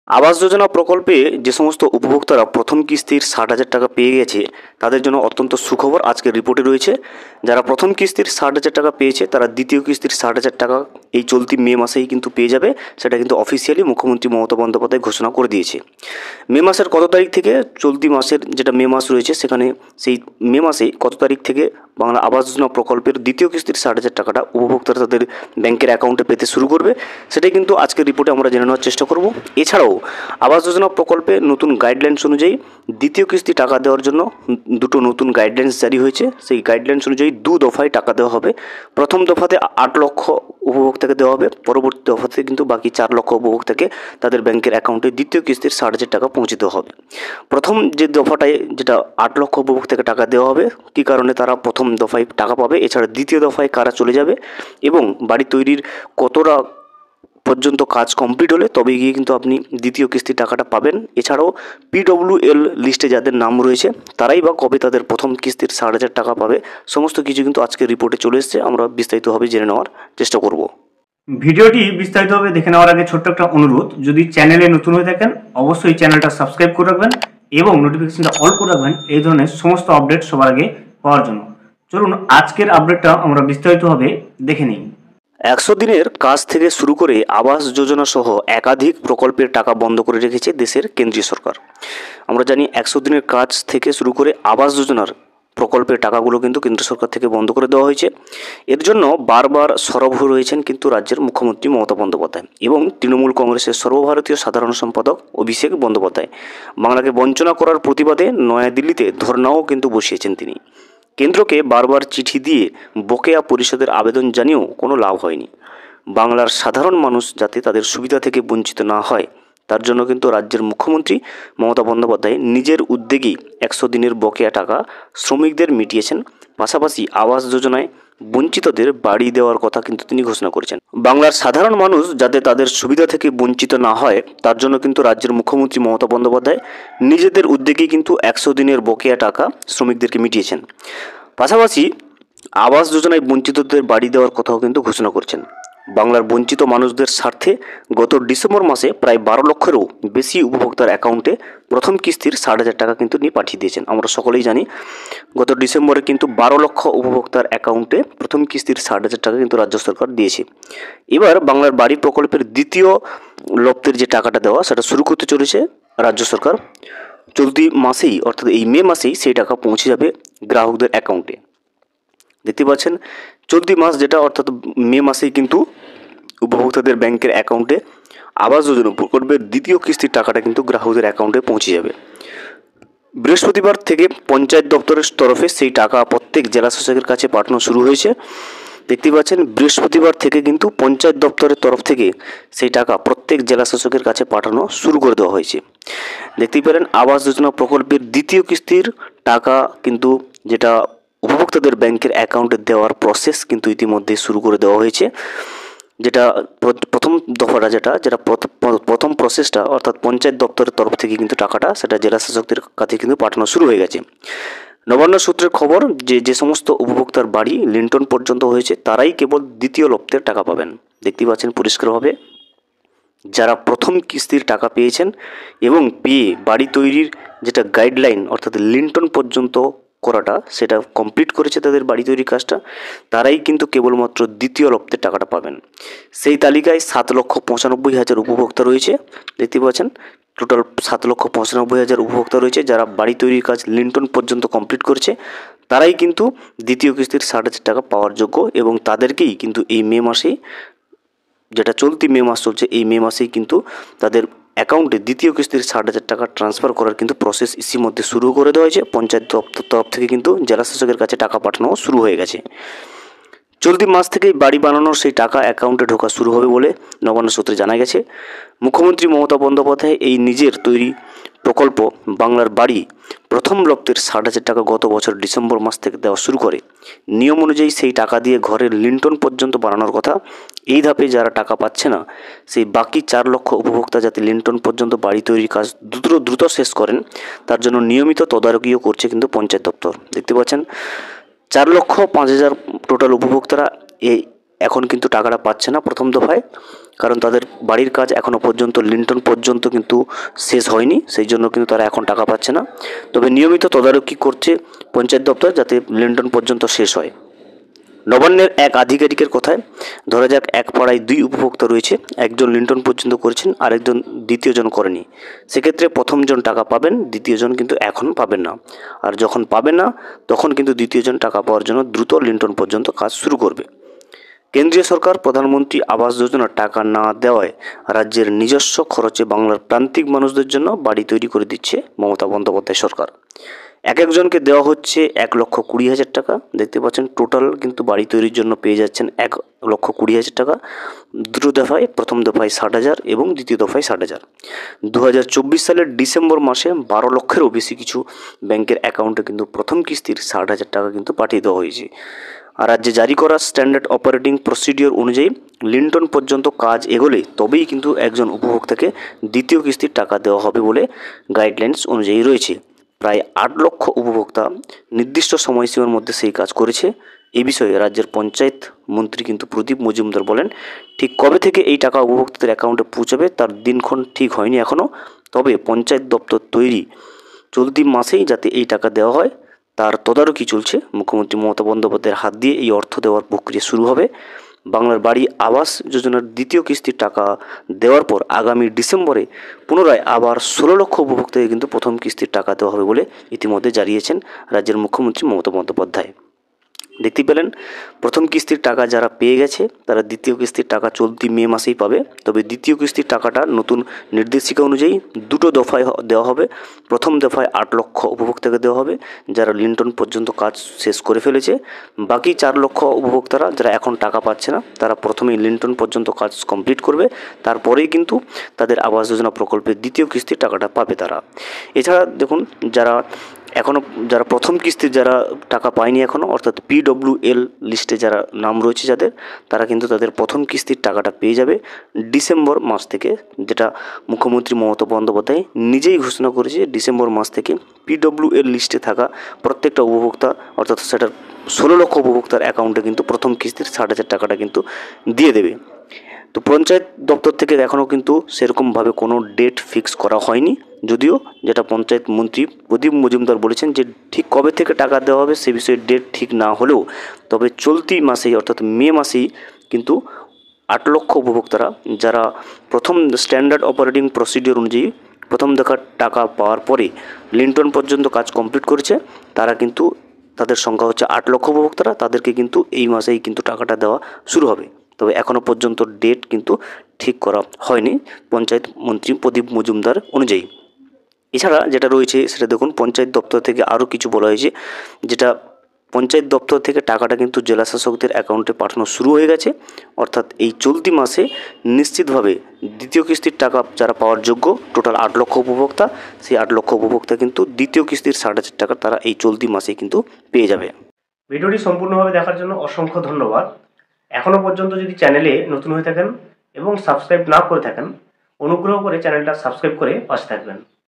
আবাস যোজনা প্রকল্পে যে সমস্ত উপভোক্তারা প্রথম কিস্তির 60,000 টাকা পেয়ে গেছে তাদের জন্য অত্যন্ত সুখবর আজকের রিপোর্টে রয়েছে। যারা প্রথম কিস্তির 60,000 টাকা পেয়েছে তারা দ্বিতীয় কিস্তির 60,000 টাকা এই চলতি মে মাসেই কিন্তু পেয়ে যাবে। সেটা কিন্তু অফিসিয়ালি মুখ্যমন্ত্রী মমতা বন্দ্যোপাধ্যায় ঘোষণা করে দিয়েছে। মে মাসের কত তারিখ থেকে চলতি মাসের যেটা মে মাস রয়েছে সেখানে সেই মে মাসে কত তারিখ থেকে বাংলা আবাস যোজনা প্রকল্পের দ্বিতীয় কিস্তির 60,000 টাকাটা উপভোক্তারা তাদের ব্যাংকের অ্যাকাউন্টে পেতে শুরু করবে, সেটাই কিন্তু আজকের রিপোর্টে আমরা জেনে নেওয়ার চেষ্টা করব। এছাড়াও আবাস যোজনা প্রকল্পে নতুন গাইডলাইন্স অনুযায়ী দ্বিতীয় কিস্তি টাকা দেওয়ার জন্য দুটো নতুন গাইডলাইন্স জারি হয়েছে। সেই গাইডলাইন্স অনুযায়ী দু দফায় টাকা দেওয়া হবে। প্রথম দফাতে 8 লক্ষ উপভোক্তাকে দেওয়া হবে, পরবর্তী দফাতে কিন্তু বাকি 4 লক্ষ উপভোক্তাকে তাদের ব্যাংকের অ্যাকাউন্টে দ্বিতীয় কিস্তির 60,000 টাকা পৌঁছে দেওয়া হবে। প্রথম যে দফাটায় যেটা 8 লক্ষ উপভোক্তাকে টাকা দেওয়া হবে, কী কারণে তারা প্রথম দফায় টাকা পাবে, এছাড়া দ্বিতীয় দফায় কারা চলে যাবে এবং বাড়ি তৈরির কতটা পর্যন্ত কাজ কমপ্লিট হলে তবে গিয়ে কিন্তু আপনি দ্বিতীয় কিস্তির টাকাটা পাবেন। এছাড়াও PWL লিস্টে যাদের নাম রয়েছে তারাই বা কবে তাদের প্রথম কিস্তির 60,000 টাকা পাবে, সমস্ত কিছু কিন্তু আজকের রিপোর্টে চলে এসেছে। আমরা বিস্তারিতভাবে জেনে নেওয়ার চেষ্টা করব। ভিডিওটি বিস্তারিতভাবে দেখে নেওয়ার আগে ছোট্ট একটা অনুরোধ, যদি চ্যানেলে নতুন হয়ে থাকেন অবশ্যই চ্যানেলটা সাবস্ক্রাইব করে রাখবেন এবং নোটিফিকেশনটা অল করে রাখবেন এই ধরনের সমস্ত আপডেট সবার আগে পাওয়ার জন্য। চলুন আজকের আপডেটটা আমরা বিস্তারিতভাবে দেখে নিই। 100 দিনের কাজ থেকে শুরু করে আবাস যোজনা সহ একাধিক প্রকল্পের টাকা বন্ধ করে রেখেছে দেশের কেন্দ্রীয় সরকার। আমরা জানি 100 দিনের কাজ থেকে শুরু করে আবাস যোজনার প্রকল্পের টাকাগুলো কিন্তু কেন্দ্র সরকার থেকে বন্ধ করে দেওয়া হয়েছে। এর জন্য বারবার সরব হয়ে রয়েছেন কিন্তু রাজ্যের মুখ্যমন্ত্রী মমতা বন্দ্যোপাধ্যায় এবং তৃণমূল কংগ্রেসের সর্বভারতীয় সাধারণ সম্পাদক অভিষেক বন্দ্যোপাধ্যায়। বাংলাকে বঞ্চনা করার প্রতিবাদে নয়াদিল্লিতে ধর্নাও কিন্তু বসিয়েছেন তিনি। কেন্দ্রকে বারবার চিঠি দিয়ে বকেয়া পরিশোধের আবেদন জানিয়েও কোনো লাভ হয়নি। বাংলার সাধারণ মানুষ যাতে তাদের সুবিধা থেকে বঞ্চিত না হয় তার জন্য কিন্তু রাজ্যের মুখ্যমন্ত্রী মমতা বন্দ্যোপাধ্যায় নিজের উদ্যোগেই 100 দিনের বকেয়া টাকা শ্রমিকদের মিটিয়েছেন। পাশাপাশি আবাস যোজনায় বঞ্চিতদের বাড়ি দেওয়ার কথা কিন্তু তিনি ঘোষণা করেছেন। বাংলার সাধারণ মানুষ যাতে তাদের সুবিধা থেকে বঞ্চিত না হয় তার জন্য কিন্তু রাজ্যের মুখ্যমন্ত্রী মমতা বন্দ্যোপাধ্যায় নিজেদের উদ্যোগেই কিন্তু 100 দিনের বকেয়া টাকা শ্রমিকদেরকে মিটিয়েছেন। পাশাপাশি আবাস যোজনায় বঞ্চিতদের বাড়ি দেওয়ার কথাও কিন্তু ঘোষণা করেছেন। বাংলার বঞ্চিত মানুষদের স্বার্থে গত ডিসেম্বর মাসে প্রায় 12 লক্ষেরও বেশি উপভোক্তার অ্যাকাউন্টে প্রথম কিস্তির 60,000 টাকা কিন্তু নিয়ে পাঠিয়ে দিয়েছেন। আমরা সকলেই জানি গত ডিসেম্বরে কিন্তু 12 লক্ষ উপভোক্তার অ্যাকাউন্টে প্রথম কিস্তির 60,000 টাকা কিন্তু রাজ্য সরকার দিয়েছে। এবার বাংলার বাড়ি প্রকল্পের দ্বিতীয় লপ্তের যে টাকাটা দেওয়া সেটা শুরু করতে চলেছে রাজ্য সরকার। চলতি মাসেই অর্থাৎ এই মে মাসেই সেই টাকা পৌঁছে যাবে গ্রাহকদের অ্যাকাউন্টে। দেখতে পাচ্ছেন চলতি মাস যেটা অর্থাৎ মে মাসেই কিন্তু উপভোক্তাদের ব্যাংকের অ্যাকাউন্টে আবাস যোজনা প্রকল্পের দ্বিতীয় কিস্তির টাকাটা কিন্তু গ্রাহকদের অ্যাকাউন্টে পৌঁছে যাবে। বৃহস্পতিবার থেকে পঞ্চায়েত দপ্তরের তরফে সেই টাকা প্রত্যেক জেলা শাসকের কাছে পাঠানো শুরু হয়েছে। দেখতে পাচ্ছেন বৃহস্পতিবার থেকে কিন্তু পঞ্চায়েত দপ্তরের তরফ থেকে সেই টাকা প্রত্যেক জেলা শাসকের কাছে পাঠানো শুরু করে দেওয়া হয়েছে। দেখতেই পারেন আবাস যোজনা প্রকল্পের দ্বিতীয় কিস্তির টাকা কিন্তু যেটা উপভোক্তাদের ব্যাংকের অ্যাকাউন্টে দেওয়ার প্রসেস কিন্তু ইতিমধ্যে শুরু করে দেওয়া হয়েছে। যেটা প্রথম দফাটা যেটা প্রথম প্রসেসটা অর্থাৎ পঞ্চায়েত দপ্তরের তরফ থেকে কিন্তু টাকাটা সেটা জেলা শাসকদের কাছে কিন্তু পাঠানো শুরু হয়ে গেছে। নবান্ন সূত্রের খবর যে সমস্ত উপভোক্তার বাড়ি লিন্টন পর্যন্ত হয়েছে তারাই কেবল দ্বিতীয় লপ্তের টাকা পাবেন। দেখতে পাচ্ছেন পরিষ্কারভাবে যারা প্রথম কিস্তির টাকা পেয়েছেন এবং পেয়ে বাড়ি তৈরির যেটা গাইডলাইন অর্থাৎ লিন্টন পর্যন্ত করাটা সেটা কমপ্লিট করেছে তাদের বাড়ি তৈরির কাজটা, তারাই কিন্তু কেবলমাত্র দ্বিতীয় লপ্তের টাকাটা পাবেন। সেই তালিকায় 7,95,000 উপভোক্তা রয়েছে। দেখতে পাচ্ছেন টোটাল 7,95,000 উপভোক্তা রয়েছে যারা বাড়ি তৈরির কাজ লিন্টন পর্যন্ত কমপ্লিট করেছে। তারাই কিন্তু দ্বিতীয় কিস্তির 60,000 টাকা পাওয়ার যোগ্য এবং তাদেরকেই কিন্তু এই মে মাসেই যেটা চলতি মে মাস চলছে এই মে মাসেই কিন্তু তাদের অ্যাকাউন্টে দ্বিতীয় কিস্তির 60,000 টাকা ট্রান্সফার করার কিন্তু প্রসেস ইতিমধ্যে শুরু করে দেওয়া হয়েছে। পঞ্চায়েত দপ্তর তরফ থেকে কিন্তু জেলা শাসকের কাছে টাকা পাঠানো শুরু হয়ে গেছে। চলতি মাস থেকেই বাড়ি বানানোর সেই টাকা অ্যাকাউন্টে ঢোকা শুরু হবে বলে নবান্ন সূত্রে জানা গেছে। মুখ্যমন্ত্রী মমতা বন্দ্যোপাধ্যায় এই নিজের তৈরি প্রকল্প বাংলার বাড়ি প্রথম লপ্তের 60,000 টাকা গত বছর ডিসেম্বর মাস থেকে দেওয়া শুরু করে। নিয়ম অনুযায়ী সেই টাকা দিয়ে ঘরের লিন্টন পর্যন্ত বানানোর কথা। এই ধাপে যারা টাকা পাচ্ছে না সেই বাকি 4 লক্ষ উপভোক্তা যাতে লিন্টন পর্যন্ত বাড়ি তৈরির কাজ দ্রুত শেষ করেন তার জন্য নিয়মিত তদারকিও করছে কিন্তু পঞ্চায়েত দপ্তর। দেখতে পাচ্ছেন 4,05,000 টোটাল উপভোক্তারা এখন কিন্তু টাকাটা পাচ্ছে না প্রথম দফায়, কারণ তাদের বাড়ির কাজ এখনও পর্যন্ত লিন্টন পর্যন্ত কিন্তু শেষ হয়নি, সেই জন্য কিন্তু তারা এখন টাকা পাচ্ছে না। তবে নিয়মিত তদারকি করছে পঞ্চায়েত দপ্তর যাতে লিন্টন পর্যন্ত শেষ হয়। নবান্নের এক আধিকারিকের কথায় ধরা যাক এক পাড়ায় 2 উপভোক্তা রয়েছে, একজন লিন্টন পর্যন্ত করেছেন, আরেকজন দ্বিতীয়জন করেনি। সেক্ষেত্রে প্রথমজন টাকা পাবেন, দ্বিতীয়জন কিন্তু এখন পাবেন না। আর যখন পাবেন না তখন কিন্তু দ্বিতীয়জন টাকা পাওয়ার জন্য দ্রুত লিন্টন পর্যন্ত কাজ শুরু করবে। কেন্দ্রীয় সরকার প্রধানমন্ত্রী আবাস যোজনার টাকা না দেওয়ায় রাজ্যের নিজস্ব খরচে বাংলার প্রান্তিক মানুষদের জন্য বাড়ি তৈরি করে দিচ্ছে মমতা বন্দ্যোপাধ্যায় সরকার। এক একজনকে দেওয়া হচ্ছে 1,20,000 টাকা। দেখতে পাচ্ছেন টোটাল কিন্তু বাড়ি তৈরির জন্য পেয়ে যাচ্ছেন 1,20,000 টাকা। দুটো দফায়, প্রথম দফায় 60,000 এবং দ্বিতীয় দফায় 60,000। 2024 সালের ডিসেম্বর মাসে 12 লক্ষেরও বেশি কিছু ব্যাংকের অ্যাকাউন্টে কিন্তু প্রথম কিস্তির 60,000 টাকা কিন্তু পাঠিয়ে দেওয়া হয়েছে। আর রাজ্যে জারি করা স্ট্যান্ডার্ড অপারেটিং প্রসিডিওর অনুযায়ী লিন্টন পর্যন্ত কাজ এগোলে তবেই কিন্তু একজন উপভোক্তাকে দ্বিতীয় কিস্তির টাকা দেওয়া হবে বলে গাইডলাইন্স অনুযায়ী রয়েছে। প্রায় 8 লক্ষ উপভোক্তা নির্দিষ্ট সময়সীমার মধ্যে সেই কাজ করেছে। এই বিষয়ে রাজ্যের পঞ্চায়েত মন্ত্রী কিন্তু প্রদীপ মজুমদার বলেন, ঠিক কবে থেকে এই টাকা উপভোক্তাদের অ্যাকাউন্টে পৌঁছাবে তার দিনক্ষণ ঠিক হয়নি এখনও, তবে পঞ্চায়েত দপ্তর তৈরি চলতি মাসেই যাতে এই টাকা দেওয়া হয় তার তদারকি চলছে। মুখ্যমন্ত্রী মমতা বন্দ্যোপাধ্যায়ের হাত দিয়ে এই অর্থ দেওয়ার প্রক্রিয়া শুরু হবে। বাংলার বাড়ি আবাস যোজনার দ্বিতীয় কিস্তির টাকা দেওয়ার পর আগামী ডিসেম্বরে পুনরায় আবার 16 লক্ষ উপভোক্তাকে কিন্তু প্রথম কিস্তির টাকা দেওয়া হবে বলে ইতিমধ্যে জানিয়েছেন রাজ্যের মুখ্যমন্ত্রী মমতা বন্দ্যোপাধ্যায়। দেখতে পেলেন প্রথম কিস্তির টাকা যারা পেয়ে গেছে তারা দ্বিতীয় কিস্তির টাকা চলতি মে মাসেই পাবে। তবে দ্বিতীয় কিস্তির টাকাটা নতুন নির্দেশিকা অনুযায়ী 2টো দফায় দেওয়া হবে। প্রথম দফায় 8 লক্ষ উপভোক্তাকে দেওয়া হবে যারা লিন্টন পর্যন্ত কাজ শেষ করে ফেলেছে। বাকি 4 লক্ষ উপভোক্তারা যারা এখন টাকা পাচ্ছে না তারা প্রথমেই লিন্টন পর্যন্ত কাজ কমপ্লিট করবে, তারপরেই কিন্তু তাদের আবাস যোজনা প্রকল্পের দ্বিতীয় কিস্তির টাকাটা পাবে তারা। এছাড়া দেখুন যারা প্রথম কিস্তির যারা টাকা পায়নি এখনও, অর্থাৎ PWL লিস্টে যারা নাম রয়েছে যাদের, তারা কিন্তু তাদের প্রথম কিস্তির টাকাটা পেয়ে যাবে ডিসেম্বর মাস থেকে, যেটা মুখ্যমন্ত্রী মমতা বন্দ্যোপাধ্যায় নিজেই ঘোষণা করেছে। ডিসেম্বর মাস থেকে PWL লিস্টে থাকা প্রত্যেকটা উপভোক্তা, অর্থাৎ সেটার 16 লক্ষ উপভোক্তার অ্যাকাউন্টে কিন্তু প্রথম কিস্তির 60,000 টাকাটা কিন্তু দিয়ে দেবে। তো পঞ্চায়েত দপ্তর থেকে এখনও কিন্তু সেরকমভাবে কোনো ডেট ফিক্স করা হয়নি, যদিও যেটা পঞ্চায়েত মন্ত্রী প্রদীপ মজুমদার বলেছেন যে ঠিক কবে থেকে টাকা দেওয়া হবে সে বিষয়ে ডেট ঠিক না হলেও তবে চলতি মাসেই অর্থাৎ মে মাসেই কিন্তু 8 লক্ষ উপভোক্তারা যারা প্রথম স্ট্যান্ডার্ড অপারেটিং প্রসিডিওর অনুযায়ী প্রথম দেখার টাকা পাওয়ার পরে লিন্টন পর্যন্ত কাজ কমপ্লিট করেছে, তারা কিন্তু তাদের সংখ্যা হচ্ছে 8 লক্ষ উপভোক্তারা, তাদেরকে কিন্তু এই মাসেই কিন্তু টাকাটা দেওয়া শুরু হবে। তবে এখনও পর্যন্ত ডেট কিন্তু ঠিক করা হয়নি পঞ্চায়েত মন্ত্রী প্রদীপ মজুমদার অনুযায়ী। এছাড়া যেটা রয়েছে সেটা দেখুন, পঞ্চায়েত দপ্তর থেকে আরও কিছু বলা হয়েছে, যেটা পঞ্চায়েত দপ্তর থেকে টাকাটা কিন্তু জেলা শাসকদের অ্যাকাউন্টে পাঠানো শুরু হয়ে গেছে। অর্থাৎ এই চলতি মাসে নিশ্চিতভাবে দ্বিতীয় কিস্তির টাকা যারা পাওয়ার যোগ্য, টোটাল 8 লক্ষ উপভোক্তা, সেই 8 লক্ষ উপভোক্তা কিন্তু দ্বিতীয় কিস্তির 60,000 টাকা তারা এই চলতি মাসে কিন্তু পেয়ে যাবে। ভিডিওটি সম্পূর্ণভাবে দেখার জন্য অসংখ্য ধন্যবাদ। এখনও পর্যন্ত যদি চ্যানেলে নতুন হয়ে থাকেন এবং সাবস্ক্রাইব না করে থাকেন, অনুগ্রহ করে চ্যানেলটা সাবস্ক্রাইব করে পাশে থাকবেন।